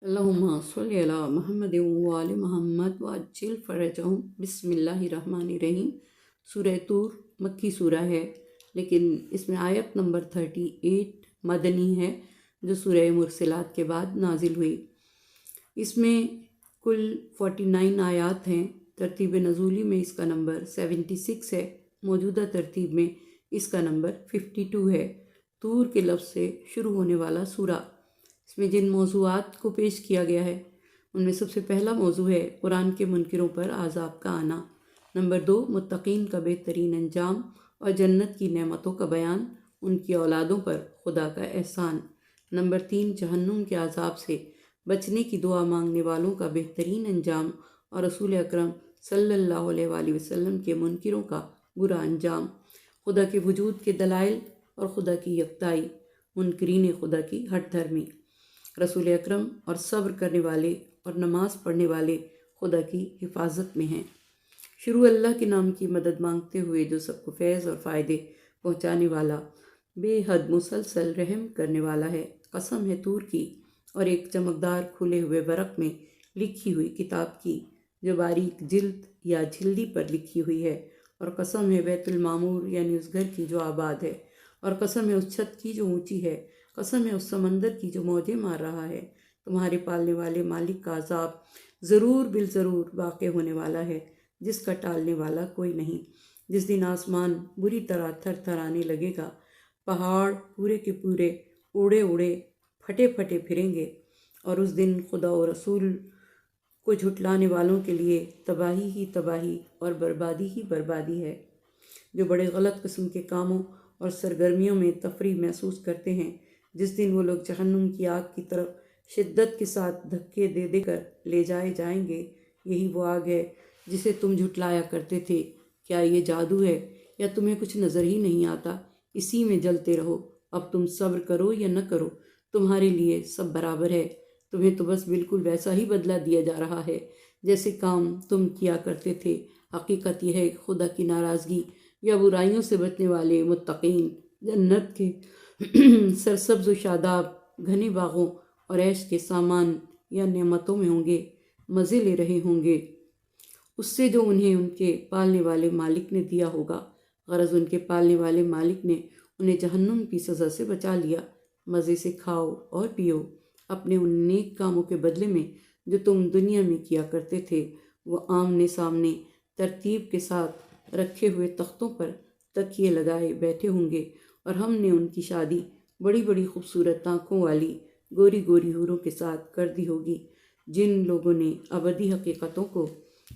اللہم صلی علی محمد وآل محمد وعجل فرجہم۔ بسم اللہ الرحمن الرحیم۔ سورہ طور مکی سورہ ہے، لیکن اس میں آیت نمبر 38 مدنی ہے، جو سورہ مرسلات کے بعد نازل ہوئی۔ اس میں کل 49 آیات ہیں۔ ترتیب نزولی میں اس کا نمبر 76 ہے، موجودہ ترتیب میں اس کا نمبر 52 ہے۔ طور کے لفظ سے شروع ہونے والا سورہ۔ اس میں جن موضوعات کو پیش کیا گیا ہے ان میں سب سے پہلا موضوع ہے قرآن کے منکروں پر عذاب کا آنا۔ نمبر 2، متقین کا بہترین انجام اور جنت کی نعمتوں کا بیان، ان کی اولادوں پر خدا کا احسان۔ نمبر 3، جہنم کے عذاب سے بچنے کی دعا مانگنے والوں کا بہترین انجام اور رسول اکرم صلی اللہ علیہ وآلہ وسلم کے منکروں کا برا انجام۔ خدا کے وجود کے دلائل اور خدا کی یکتائی، منکرین خدا کی ہٹ دھرمی۔ رسول اکرم اور صبر کرنے والے اور نماز پڑھنے والے خدا کی حفاظت میں ہیں۔ شروع اللہ کے نام کی مدد مانگتے ہوئے، جو سب کو فیض اور فائدے پہنچانے والا، بے حد مسلسل رحم کرنے والا ہے۔ قسم ہے طور کی اور ایک چمکدار کھلے ہوئے ورق میں لکھی ہوئی کتاب کی، جو باریک جلد یا جلدی پر لکھی ہوئی ہے، اور قسم ہے بیت المعمور یعنی اس گھر کی جو آباد ہے، اور قسم ہے اس چھت کی جو اونچی ہے، قسم ہے اس سمندر کی جو موجیں مار رہا ہے۔ تمہارے پالنے والے مالک کا عذاب ضرور بالضرور واقع ہونے والا ہے، جس کا ٹالنے والا کوئی نہیں۔ جس دن آسمان بری طرح تھر تھرانے لگے گا، پہاڑ پورے کے پورے اڑے اڑے پھٹے پھٹے پھریں گے، اور اس دن خدا و رسول کو جھٹلانے والوں کے لیے تباہی ہی تباہی اور بربادی ہی بربادی ہے۔ جو بڑے غلط قسم کے کاموں اور سرگرمیوں میں تفریح محسوس کرتے ہیں، جس دن وہ لوگ جہنم کی آگ کی طرف شدت کے ساتھ دھکے دے دے کر لے جائے جائیں گے۔ یہی وہ آگ ہے جسے تم جھٹلایا کرتے تھے۔ کیا یہ جادو ہے یا تمہیں کچھ نظر ہی نہیں آتا؟ اسی میں جلتے رہو۔ اب تم صبر کرو یا نہ کرو، تمہارے لیے سب برابر ہے۔ تمہیں تو بس بالکل ویسا ہی بدلہ دیا جا رہا ہے جیسے کام تم کیا کرتے تھے۔ حقیقت یہ ہے کہ خدا کی ناراضگی یا برائیوں سے بچنے والے متقین جنت کے سرسبز و شاداب گھنے باغوں اور عیش کے سامان یا نعمتوں میں ہوں گے، مزے لے رہے ہوں گے اس سے جو انہیں ان کے پالنے والے مالک نے دیا ہوگا۔ غرض ان کے پالنے والے مالک نے انہیں جہنم کی سزا سے بچا لیا۔ مزے سے کھاؤ اور پیو اپنے ان نیک کاموں کے بدلے میں جو تم دنیا میں کیا کرتے تھے۔ وہ آمنے سامنے ترتیب کے ساتھ رکھے ہوئے تختوں پر تکیے لگائے بیٹھے ہوں گے، اور ہم نے ان کی شادی بڑی بڑی خوبصورت آنکھوں والی گوری گوری حوروں کے ساتھ کر دی ہوگی۔ جن لوگوں نے ابدی حقیقتوں کو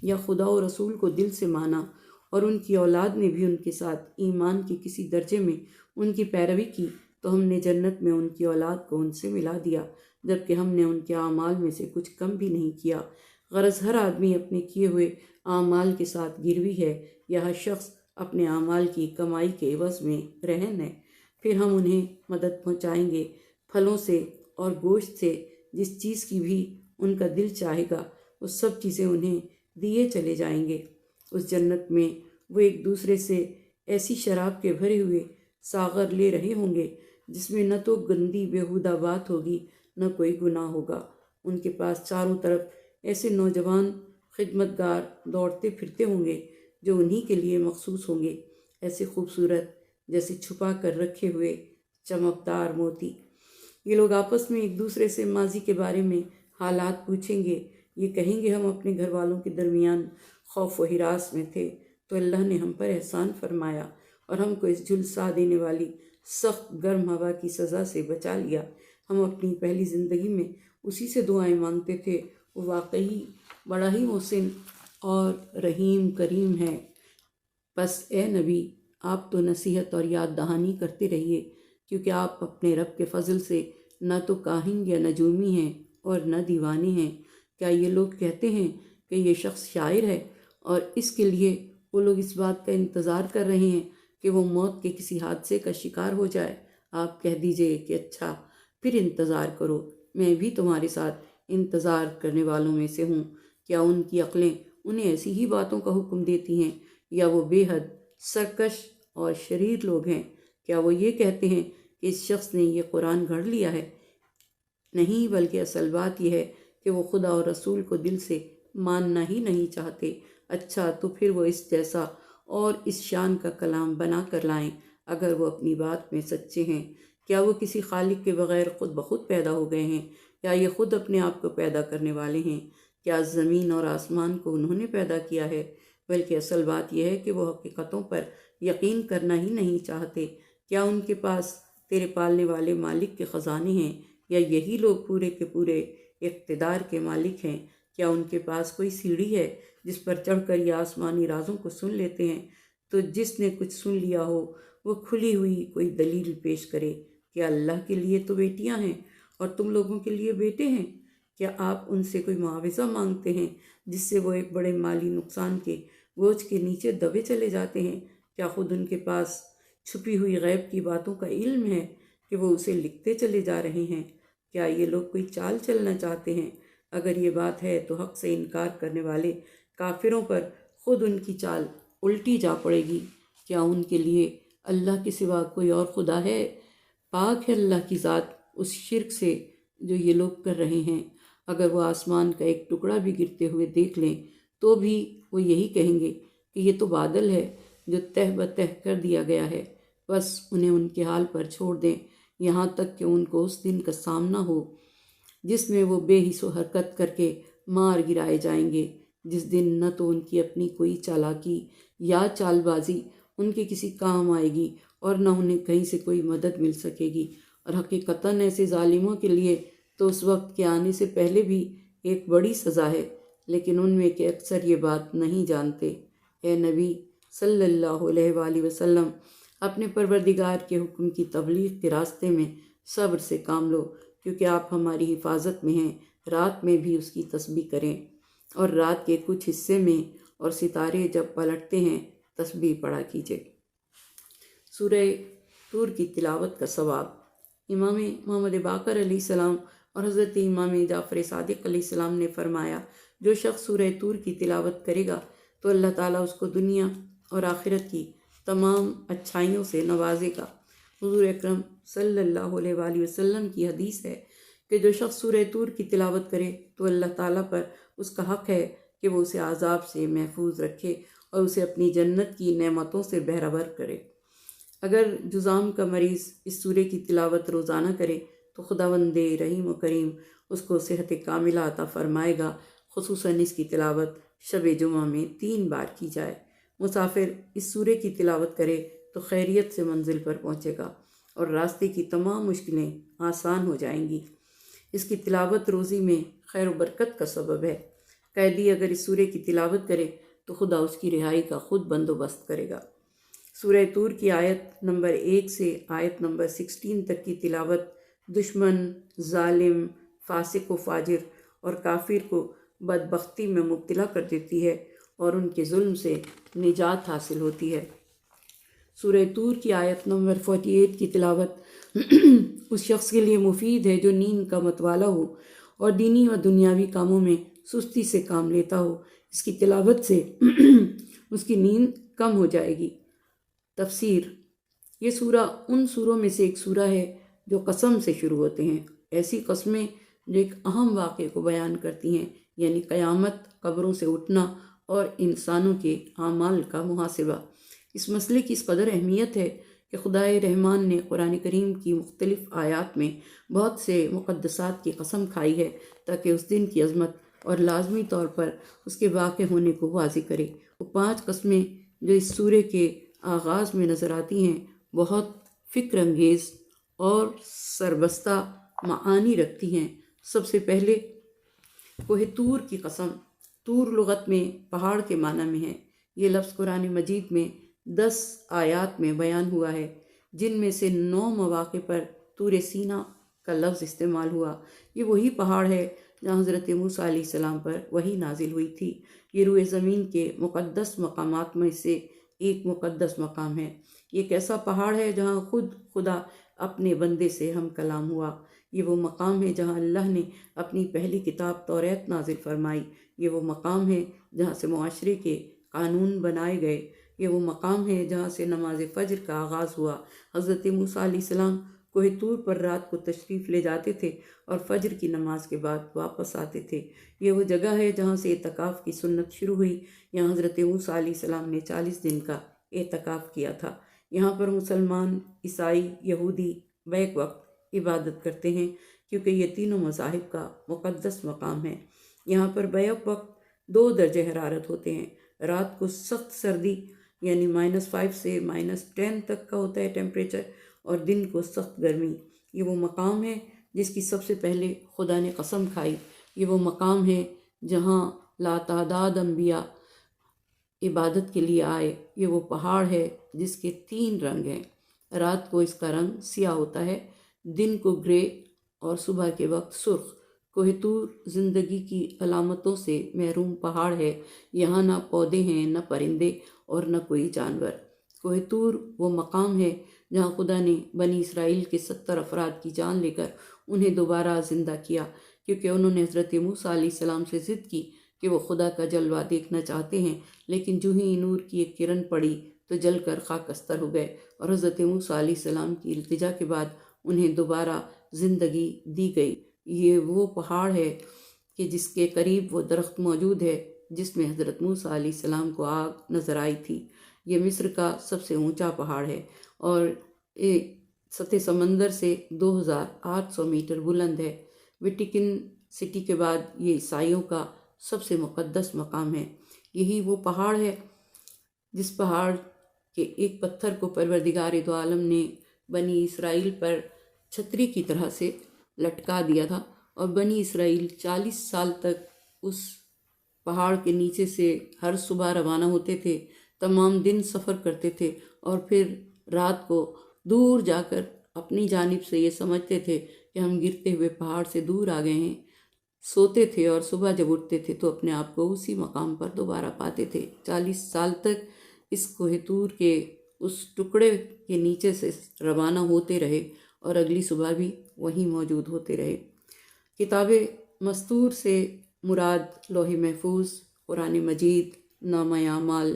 یا خدا و رسول کو دل سے مانا، اور ان کی اولاد نے بھی ان کے ساتھ ایمان کے کسی درجے میں ان کی پیروی کی، تو ہم نے جنت میں ان کی اولاد کو ان سے ملا دیا، جبکہ ہم نے ان کے اعمال میں سے کچھ کم بھی نہیں کیا۔ غرض ہر آدمی اپنے کیے ہوئے اعمال کے ساتھ گروی ہے، یا ہر شخص اپنے اعمال کی کمائی کے عوض میں رہن ہے۔ پھر ہم انہیں مدد پہنچائیں گے پھلوں سے اور گوشت سے، جس چیز کی بھی ان کا دل چاہے گا، وہ سب چیزیں انہیں دیے چلے جائیں گے۔ اس جنت میں وہ ایک دوسرے سے ایسی شراب کے بھرے ہوئے ساغر لے رہے ہوں گے جس میں نہ تو گندی بیہودہ بات ہوگی، نہ کوئی گناہ ہوگا۔ ان کے پاس چاروں طرف ایسے نوجوان خدمتگار دوڑتے پھرتے ہوں گے جو انہی کے لیے مخصوص ہوں گے، ایسے خوبصورت جیسے چھپا کر رکھے ہوئے چمکدار موتی۔ یہ لوگ آپس میں ایک دوسرے سے ماضی کے بارے میں حالات پوچھیں گے۔ یہ کہیں گے ہم اپنے گھر والوں کے درمیان خوف و ہراس میں تھے، تو اللہ نے ہم پر احسان فرمایا اور ہم کو اس جھلسا دینے والی سخت گرم ہوا کی سزا سے بچا لیا۔ ہم اپنی پہلی زندگی میں اسی سے دعائیں مانگتے تھے، وہ واقعی بڑا ہی محسن اور رحیم کریم ہے۔ پس اے نبی، آپ تو نصیحت اور یاد دہانی کرتے رہیے، کیونکہ آپ اپنے رب کے فضل سے نہ تو کاہن یا نجومی ہیں اور نہ دیوانے ہیں۔ کیا یہ لوگ کہتے ہیں کہ یہ شخص شاعر ہے، اور اس کے لیے وہ لوگ اس بات کا انتظار کر رہے ہیں کہ وہ موت کے کسی حادثے کا شکار ہو جائے؟ آپ کہہ دیجئے کہ اچھا، پھر انتظار کرو، میں بھی تمہارے ساتھ انتظار کرنے والوں میں سے ہوں۔ کیا ان کی عقلیں انہیں ایسی ہی باتوں کا حکم دیتی ہیں، یا وہ بے حد سرکش اور شریر لوگ ہیں؟ کیا وہ یہ کہتے ہیں کہ اس شخص نے یہ قرآن گھڑ لیا ہے؟ نہیں، بلکہ اصل بات یہ ہے کہ وہ خدا اور رسول کو دل سے ماننا ہی نہیں چاہتے۔ اچھا، تو پھر وہ اس جیسا اور اس شان کا کلام بنا کر لائیں اگر وہ اپنی بات میں سچے ہیں۔ کیا وہ کسی خالق کے بغیر خود بخود پیدا ہو گئے ہیں، یا یہ خود اپنے آپ کو پیدا کرنے والے ہیں؟ کیا زمین اور آسمان کو انہوں نے پیدا کیا ہے؟ بلکہ اصل بات یہ ہے کہ وہ حقیقتوں پر یقین کرنا ہی نہیں چاہتے۔ کیا ان کے پاس تیرے پالنے والے مالک کے خزانے ہیں، یا یہی لوگ پورے کے پورے اقتدار کے مالک ہیں؟ کیا ان کے پاس کوئی سیڑھی ہے جس پر چڑھ کر یہ آسمانی رازوں کو سن لیتے ہیں؟ تو جس نے کچھ سن لیا ہو وہ کھلی ہوئی کوئی دلیل پیش کرے۔ کیا اللہ کے لیے تو بیٹیاں ہیں اور تم لوگوں کے لیے بیٹے ہیں؟ کیا آپ ان سے کوئی معاوضہ مانگتے ہیں جس سے وہ ایک بڑے مالی نقصان کے بوجھ کے نیچے دبے چلے جاتے ہیں؟ کیا خود ان کے پاس چھپی ہوئی غیب کی باتوں کا علم ہے کہ وہ اسے لکھتے چلے جا رہے ہیں؟ کیا یہ لوگ کوئی چال چلنا چاہتے ہیں؟ اگر یہ بات ہے تو حق سے انکار کرنے والے کافروں پر خود ان کی چال الٹی جا پڑے گی۔ کیا ان کے لیے اللہ کے سوا کوئی اور خدا ہے؟ پاک ہے اللہ کی ذات اس شرک سے جو یہ لوگ کر رہے ہیں۔ اگر وہ آسمان کا ایک ٹکڑا بھی گرتے ہوئے دیکھ لیں تو بھی وہ یہی کہیں گے کہ یہ تو بادل ہے جو تہ بتہ کر دیا گیا ہے۔ بس انہیں ان کے حال پر چھوڑ دیں یہاں تک کہ ان کو اس دن کا سامنا ہو جس میں وہ بے حس و حرکت کر کے مار گرائے جائیں گے، جس دن نہ تو ان کی اپنی کوئی چالاکی یا چال بازی ان کے کسی کام آئے گی اور نہ انہیں کہیں سے کوئی مدد مل سکے گی۔ اور حقیقتاً ایسے ظالموں کے لیے تو اس وقت کے آنے سے پہلے بھی ایک بڑی سزا ہے، لیکن ان میں کہ اکثر یہ بات نہیں جانتے۔ اے نبی صلی اللہ علیہ وآلہ وسلم، اپنے پروردگار کے حکم کی تبلیغ کے راستے میں صبر سے کام لو، کیونکہ آپ ہماری حفاظت میں ہیں۔ رات میں بھی اس کی تسبیح کریں، اور رات کے کچھ حصے میں اور ستارے جب پلٹتے ہیں تسبیح پڑھا کیجیے۔ سورہ طور کی تلاوت کا ثواب۔ امام محمد باقر علیہ السلام اور حضرت امام جعفر صادق علیہ السلام نے فرمایا، جو شخص سورہ طور کی تلاوت کرے گا تو اللہ تعالیٰ اس کو دنیا اور آخرت کی تمام اچھائیوں سے نوازے گا۔ حضور اکرم صلی اللہ علیہ وآلہ وسلم کی حدیث ہے کہ جو شخص سورہ طور کی تلاوت کرے تو اللہ تعالیٰ پر اس کا حق ہے کہ وہ اسے عذاب سے محفوظ رکھے اور اسے اپنی جنت کی نعمتوں سے بہرہور کرے۔ اگر جذام کا مریض اس سورے کی تلاوت روزانہ کرے تو خداوند رحیم و کریم اس کو صحت کاملہ عطا فرمائے گا۔ خصوصاً اس کی تلاوت شب جمعہ میں 3 بار کی جائے۔ مسافر اس سورے کی تلاوت کرے تو خیریت سے منزل پر پہنچے گا اور راستے کی تمام مشکلیں آسان ہو جائیں گی۔ اس کی تلاوت روزی میں خیر و برکت کا سبب ہے۔ قیدی اگر اس سورے کی تلاوت کرے تو خدا اس کی رہائی کا خود بندوبست کرے گا۔ سورہ طور کی آیت نمبر 1 سے آیت نمبر 16 تک کی تلاوت دشمن، ظالم، فاسق و فاجر اور کافر کو بدبختی میں مبتلا کر دیتی ہے اور ان کے ظلم سے نجات حاصل ہوتی ہے۔ سورہ طور کی آیت نمبر 48 کی تلاوت اس شخص کے لیے مفید ہے جو نیند کا متوالا ہو اور دینی و دنیاوی کاموں میں سستی سے کام لیتا ہو۔ اس کی تلاوت سے اس کی نیند کم ہو جائے گی۔ تفسیر۔ یہ سورہ ان سوروں میں سے ایک سورہ ہے جو قسم سے شروع ہوتے ہیں۔ ایسی قسمیں جو ایک اہم واقعے کو بیان کرتی ہیں، یعنی قیامت، قبروں سے اٹھنا اور انسانوں کے اعمال کا محاسبہ۔ اس مسئلے کی اس قدر اہمیت ہے کہ خدائے رحمان نے قرآن کریم کی مختلف آیات میں بہت سے مقدسات کی قسم کھائی ہے تاکہ اس دن کی عظمت اور لازمی طور پر اس کے واقع ہونے کو واضح کرے۔ وہ 5 قسمیں جو اس سورے کے آغاز میں نظر آتی ہیں بہت فکر انگیز اور سربستہ معانی رکھتی ہیں۔ سب سے پہلے کوہ طور کی قسم۔ طور لغت میں پہاڑ کے معنی میں ہے۔ یہ لفظ قرآن مجید میں 10 آیات میں بیان ہوا ہے، جن میں سے 9 مواقع پر طور سینا کا لفظ استعمال ہوا۔ یہ وہی پہاڑ ہے جہاں حضرت موسیٰ علیہ السلام پر وحی نازل ہوئی تھی۔ یہ روئے زمین کے مقدس مقامات میں سے ایک مقدس مقام ہے۔ یہ ایک ایسا پہاڑ ہے جہاں خود خدا اپنے بندے سے ہم کلام ہوا۔ یہ وہ مقام ہے جہاں اللہ نے اپنی پہلی کتاب توریت نازل فرمائی۔ یہ وہ مقام ہے جہاں سے معاشرے کے قانون بنائے گئے۔ یہ وہ مقام ہے جہاں سے نماز فجر کا آغاز ہوا۔ حضرت موسیٰ علیہ السلام کوہ طور پر رات کو تشریف لے جاتے تھے اور فجر کی نماز کے بعد واپس آتے تھے۔ یہ وہ جگہ ہے جہاں سے اعتکاف کی سنت شروع ہوئی۔ یہاں حضرت موسیٰ علیہ السلام نے 40 دن کا اعتکاف کیا تھا۔ یہاں پر مسلمان، عیسائی، یہودی بیک وقت عبادت کرتے ہیں، کیونکہ یہ تینوں مذاہب کا مقدس مقام ہے۔ یہاں پر بیک وقت 2 درجہ حرارت ہوتے ہیں۔ رات کو سخت سردی یعنی -5 سے -10 تک کا ہوتا ہے ٹیمپریچر، اور دن کو سخت گرمی۔ یہ وہ مقام ہے جس کی سب سے پہلے خدا نے قسم کھائی۔ یہ وہ مقام ہے جہاں لاتعداد انبیاء عبادت کے لیے آئے۔ یہ وہ پہاڑ ہے جس کے 3 رنگ ہیں۔ رات کو اس کا رنگ سیاہ ہوتا ہے، دن کو گرے اور صبح کے وقت سرخ۔ کوہ طور زندگی کی علامتوں سے محروم پہاڑ ہے۔ یہاں نہ پودے ہیں، نہ پرندے اور نہ کوئی جانور۔ کوہ طور وہ مقام ہے جہاں خدا نے بنی اسرائیل کے 70 افراد کی جان لے کر انہیں دوبارہ زندہ کیا، کیونکہ انہوں نے حضرت موسیٰ علیہ السلام سے ضد کی کہ وہ خدا کا جلوہ دیکھنا چاہتے ہیں، لیکن جو ہی نور کی ایک کرن پڑی تو جل کر خاکستر ہو گئے، اور حضرت موسیٰ علیہ السلام کی التجا کے بعد انہیں دوبارہ زندگی دی گئی۔ یہ وہ پہاڑ ہے کہ جس کے قریب وہ درخت موجود ہے جس میں حضرت موسیٰ علیہ السلام کو آگ نظر آئی تھی۔ یہ مصر کا سب سے اونچا پہاڑ ہے اور سطح سمندر سے 2800 میٹر بلند ہے۔ ویٹیکن سٹی کے بعد یہ عیسائیوں کا سب سے مقدس مقام ہے۔ یہی وہ پہاڑ ہے جس پہاڑ کے ایک پتھر کو پروردگار دو عالم نے بنی اسرائیل پر چھتری کی طرح سے لٹکا دیا تھا، اور بنی اسرائیل 40 سال تک اس پہاڑ کے نیچے سے ہر صبح روانہ ہوتے تھے، تمام دن سفر کرتے تھے، اور پھر رات کو دور جا کر اپنی جانب سے یہ سمجھتے تھے کہ ہم گرتے ہوئے پہاڑ سے دور آ گئے ہیں، سوتے تھے اور صبح جب اٹھتے تھے تو اپنے آپ کو اسی مقام پر دوبارہ پاتے تھے۔ 40 سال تک اس کوہ طور کے اس ٹکڑے کے نیچے سے روانہ ہوتے رہے اور اگلی صبح بھی وہیں موجود ہوتے رہے۔ کتاب مستور سے مراد لوح محفوظ، قرآن مجید، نامہ اعمال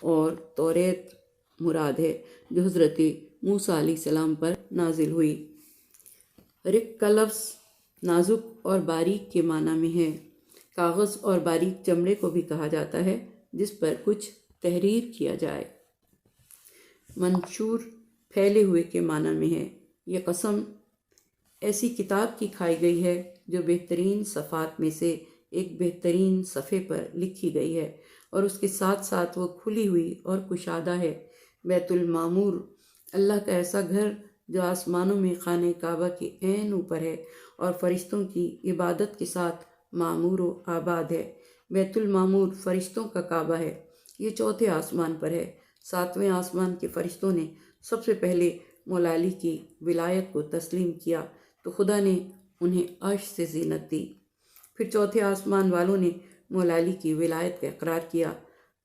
اور توریت مراد ہے، جو حضرت موسیٰ علیہ السلام پر نازل ہوئی۔ رق کا لفظ نازک اور باریک کے معنی میں ہے۔ کاغذ اور باریک چمڑے کو بھی کہا جاتا ہے جس پر کچھ تحریر کیا جائے۔ منشور پھیلے ہوئے کے معنی میں ہے۔ یہ قسم ایسی کتاب کی کھائی گئی ہے جو بہترین صفحات میں سے ایک بہترین صفحے پر لکھی گئی ہے، اور اس کے ساتھ ساتھ وہ کھلی ہوئی اور کشادہ ہے۔ بیت المعمور اللہ کا ایسا گھر جو آسمانوں میں خانہ کعبہ کے عین اوپر ہے اور فرشتوں کی عبادت کے ساتھ معمور و آباد ہے۔ بیت المعمور فرشتوں کا کعبہ ہے۔ یہ 4تھے آسمان پر ہے۔ 7ویں آسمان کے فرشتوں نے سب سے پہلے مولا علی کی ولایت کو تسلیم کیا تو خدا نے انہیں عرش سے زینت دی۔ پھر 4تھے آسمان والوں نے مولا علی کی ولایت کا اقرار کیا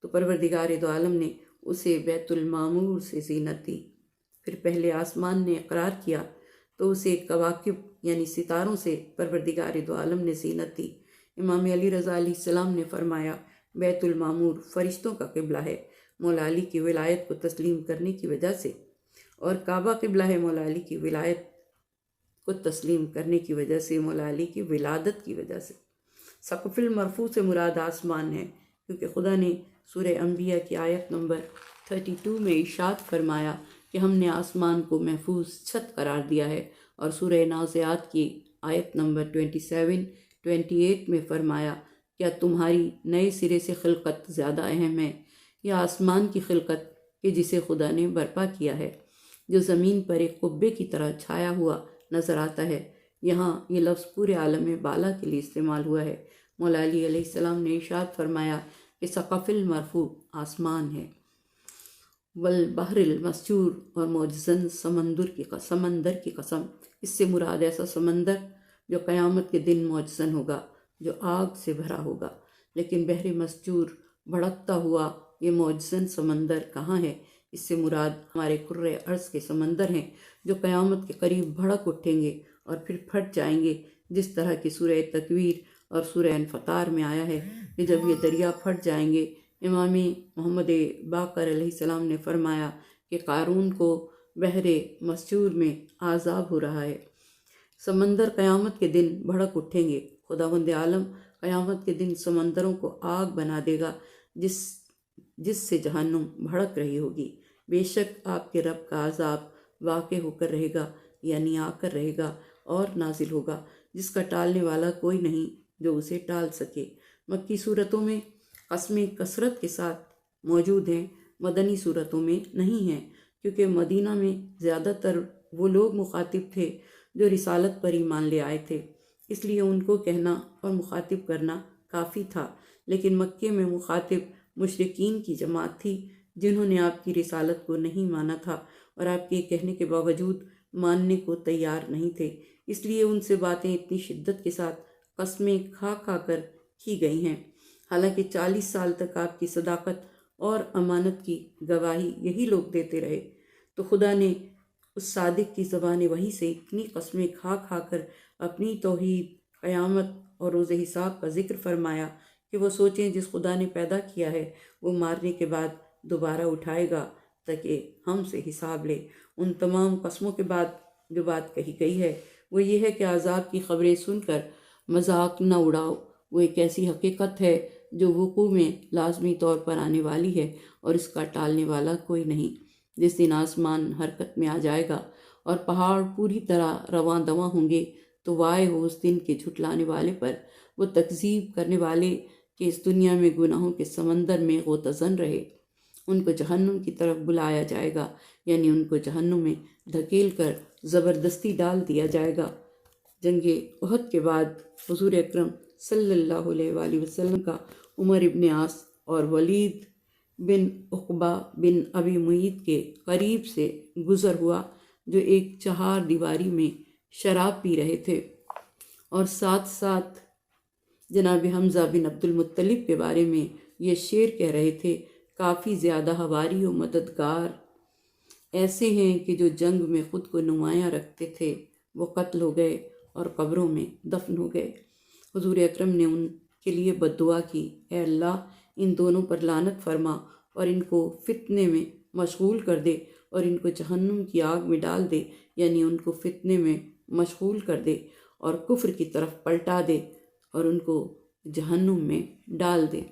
تو پروردگار دو عالم نے اسے بیت المعمور سے زینت دی۔ پھر پہلے آسمان نے اقرار کیا تو اسے کواکب یعنی ستاروں سے پروردگار دو عالم نے زینت دی۔ امام علی رضا علیہ السلام نے فرمایا، بیت المعمور فرشتوں کا قبلہ ہے مولا علی کی ولایت کو تسلیم کرنے کی وجہ سے، اور کعبہ قبلہ ہے مولا علی کی ولایت کو تسلیم کرنے کی وجہ سے، مولا علی کی ولادت کی وجہ سے۔ سقف المرفوع سے مراد آسمان ہے، کیونکہ خدا نے سورہ انبیاء کی آیت نمبر 32 میں ارشاد فرمایا کہ ہم نے آسمان کو محفوظ چھت قرار دیا ہے، اور سورہ نازعات کی آیت نمبر 27-28 میں فرمایا، کیا تمہاری نئے سرے سے خلقت زیادہ اہم ہے یا آسمان کی خلقت کہ جسے خدا نے برپا کیا ہے، جو زمین پر ایک قبے کی طرح چھایا ہوا نظر آتا ہے۔ یہاں یہ لفظ پورے عالم بالا کے لیے استعمال ہوا ہے۔ مولا علی علیہ السلام نے ارشاد فرمایا کہ سقف المرفوع آسمان ہے، والبحر المسجور اور معجزن سمندر کی قسم۔ اس سے مراد ایسا سمندر جو قیامت کے دن معجزن ہوگا، جو آگ سے بھرا ہوگا۔ لیکن بحر مسجور بھڑکتا ہوا یہ معجزن سمندر کہاں ہے؟ اس سے مراد ہمارے کرۂ ارض کے سمندر ہیں جو قیامت کے قریب بھڑک اٹھیں گے اور پھر پھٹ جائیں گے، جس طرح کہ سورہ تکویر اور سورہ انفطار میں آیا ہے کہ جب یہ دریا پھٹ جائیں گے۔ امام محمد باقر علیہ السلام نے فرمایا کہ قارون کو بحر مسجور میں عذاب ہو رہا ہے۔ سمندر قیامت کے دن بھڑک اٹھیں گے۔ خداوند عالم قیامت کے دن سمندروں کو آگ بنا دے گا جس سے جہنم بھڑک رہی ہوگی۔ بے شک آپ کے رب کا عذاب واقع ہو کر رہے گا، یعنی آ کر رہے گا اور نازل ہوگا، جس کا ٹالنے والا کوئی نہیں جو اسے ٹال سکے۔ مکی صورتوں میں قسمیں کثرت کے ساتھ موجود ہیں، مدنی صورتوں میں نہیں ہیں، کیونکہ مدینہ میں زیادہ تر وہ لوگ مخاطب تھے جو رسالت پر ایمان لے آئے تھے، اس لیے ان کو کہنا اور مخاطب کرنا کافی تھا۔ لیکن مکے میں مخاطب مشرکین کی جماعت تھی جنہوں نے آپ کی رسالت کو نہیں مانا تھا اور آپ کے کہنے کے باوجود ماننے کو تیار نہیں تھے، اس لیے ان سے باتیں اتنی شدت کے ساتھ قسمیں کھا کھا کر کی گئی ہیں۔ حالانکہ 40 سال تک آپ کی صداقت اور امانت کی گواہی یہی لوگ دیتے رہے، تو خدا نے اس صادق کی زبان وحی سے اتنی قسمیں کھا کھا کر اپنی توحید، قیامت اور روز حساب کا ذکر فرمایا کہ وہ سوچیں جس خدا نے پیدا کیا ہے وہ مارنے کے بعد دوبارہ اٹھائے گا تاکہ ہم سے حساب لے۔ ان تمام قسموں کے بعد جو بات کہی گئی ہے وہ یہ ہے کہ عذاب کی خبریں سن کر مذاق نہ اڑاؤ، وہ ایک ایسی حقیقت ہے جو وقوع میں لازمی طور پر آنے والی ہے اور اس کا ٹالنے والا کوئی نہیں۔ جس دن آسمان حرکت میں آ جائے گا اور پہاڑ پوری طرح رواں دواں ہوں گے تو وائے ہو اس دن کے جھٹلانے والے پر، وہ تکذیب کرنے والے کہ اس دنیا میں گناہوں کے سمندر میں غوطہ رہے۔ ان کو جہنم کی طرف بلایا جائے گا، یعنی ان کو جہنم میں دھکیل کر زبردستی ڈال دیا جائے گا۔ جنگ احد کے بعد حضور اکرم صلی اللہ علیہ وآلہ وسلم کا عمر ابن عاص اور ولید بن عقبہ بن ابی معیط کے قریب سے گزر ہوا، جو ایک چہار دیواری میں شراب پی رہے تھے اور ساتھ ساتھ جناب حمزہ بن عبد المطلب کے بارے میں یہ شعر کہہ رہے تھے: کافی زیادہ ہواری و مددگار ایسے ہیں کہ جو جنگ میں خود کو نمایاں رکھتے تھے، وہ قتل ہو گئے اور قبروں میں دفن ہو گئے۔ حضور اکرم نے ان کے لیے بد دعا کی: اے اللہ، ان دونوں پر لعنت فرما اور ان کو فتنے میں مشغول کر دے اور ان کو جہنم کی آگ میں ڈال دے، یعنی ان کو فتنے میں مشغول کر دے اور کفر کی طرف پلٹا دے اور ان کو جہنم میں ڈال دے۔